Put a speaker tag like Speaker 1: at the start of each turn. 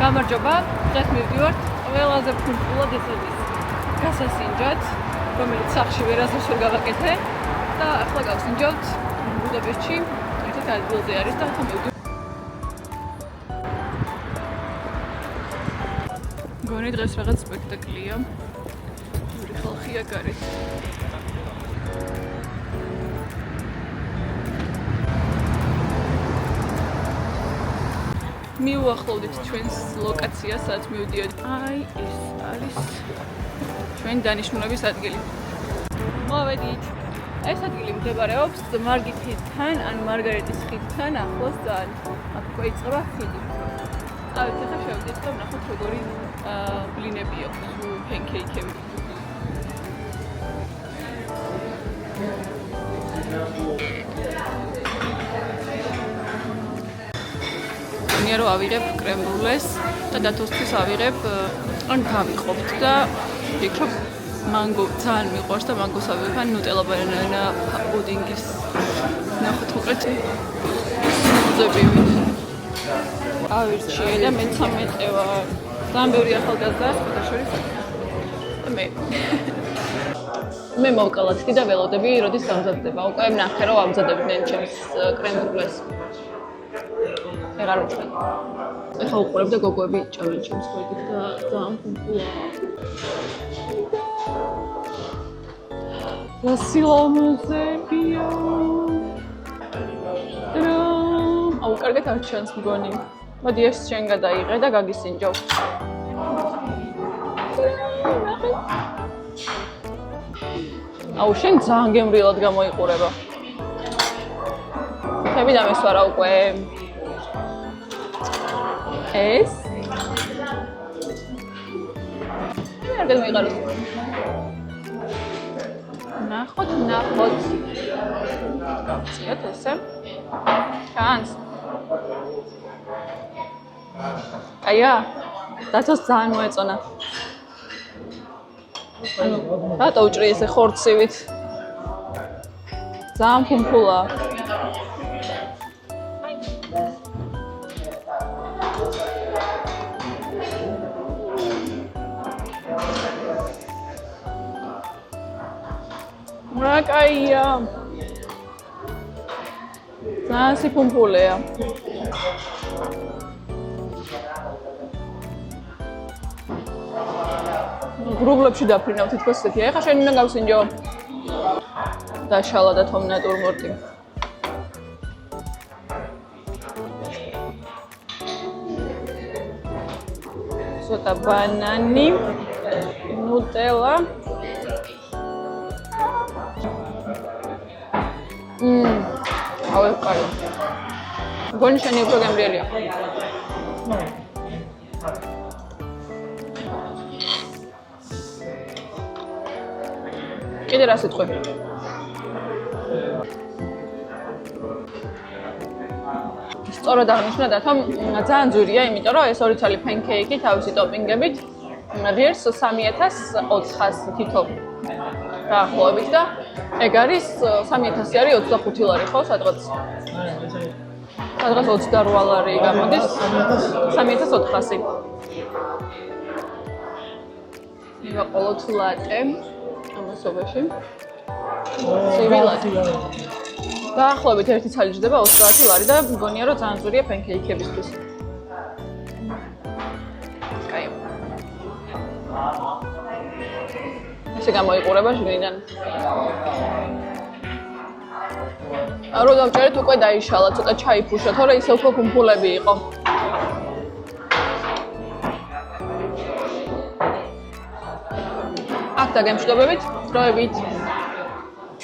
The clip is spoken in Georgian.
Speaker 1: გამარჯობა, დღეს მივდივართ ყველაზე ფუნქციურად ესაზის გასასინჯად, რომელიც სახში ვერასდროს ვერ გავაკეთე და ახლა გავსინჯავთ ბუდაპეშტში, ერთ ადგილზე არის და ახლა მივდივართ. მგონი დღეს რაღაც სპექტაკლია. ორი ხალხია გარეთ. მივუახლოვდით ჩვენს ლოკაციას, სადაც მივდიოდი. აი, ეს არის ჩვენი დანიშნულების ადგილი. მოვედით. ეს ადგილი მდებარეობს მარგით ხიდთან, ან მარგარეტის ხიდთან ახლოს ძალიან. აქ კვეიწყრა ხიდი. წავით ახლა შევიდეთ და ვნახოთ როგორი ბლინები აქვს, პენკეიკები. რომ ავიღებ კრემბრულეს და დათოსთვის ავიღებ ან გავიყოფთ და ვფიქრობ მანგო ძალიან მიყვარს და მანგოს ავიღებ ან ნუტელა ბანანა პუდინგის ნახოთ მოკლედ ზებივით ავირჩიე და მე 13 ვარ ძალიან ბევრი ახალგაზრდა შორის და მე მოვკალათდი და ველოდები როდის გამზადდება უკვე ნახე რომ ამზადებდნენ ჩემს კრემბრულეს ეღარ უჩვენ. ეხლა უყურებ და გოგოები ჭამენ ჩემს ხვედით და ძალიან ფუნქცია. და სილამაზებია. აუ, კარგად არ ჩანს მგონი. მოდი ეს შენ გადაიღე და გაგისინჯავ. აუ, შენ ძალიან გემრიელად გამოიყურება. ხები დამესვარა უკვე. ეს არ გადმოიყაროს. ნახოთ. გავწიოთ ესე. ჩანს. აია, დაცოს ძალიან მოეწონა. რატო უჭრი ესე ხორცივით? ძალიან ფუნფულა. რაკაია. ძალიან სიფუნფულეა. გრუბლებში დაფრინავ თითქოს ესეთია. ეხლა შენ უნდა გავსინჯო. დაშალა და თომ ნატურმორტი. ცოტა ბანანი, ნუტელა. აუ კარგი. გონი შენი უფრო გემრიელია. კიდე რა სიტყვი? სწორად აღნიშნა და თომ ძალიან ძვირია, იმიტომ რომ ეს ორი ცალი პენკეიკი თავისი ტოპინგებით ღირს 3400 თითო დაახლოებით და ეგ არის 3000 არის 25 ლარი ხო სადღაც 28 ლარი გამოდის 3400 მივაყოლოთ ლატე ამასობაში სივილატე დაახლოებით ერთი ცალი ჯდება 30 ლარი და მგონია რომ ძალიან ძვირია პენკეიკებისთვის კაი ესე გამოიყურება ჟვირიდან. რო დავჭერეთ უკვე დაიშალა, ცოტა ჩაიფუშა, თორე ისე უფრო ფუნფულები იყო. აქ დაგემშვიდობებით, დროებით.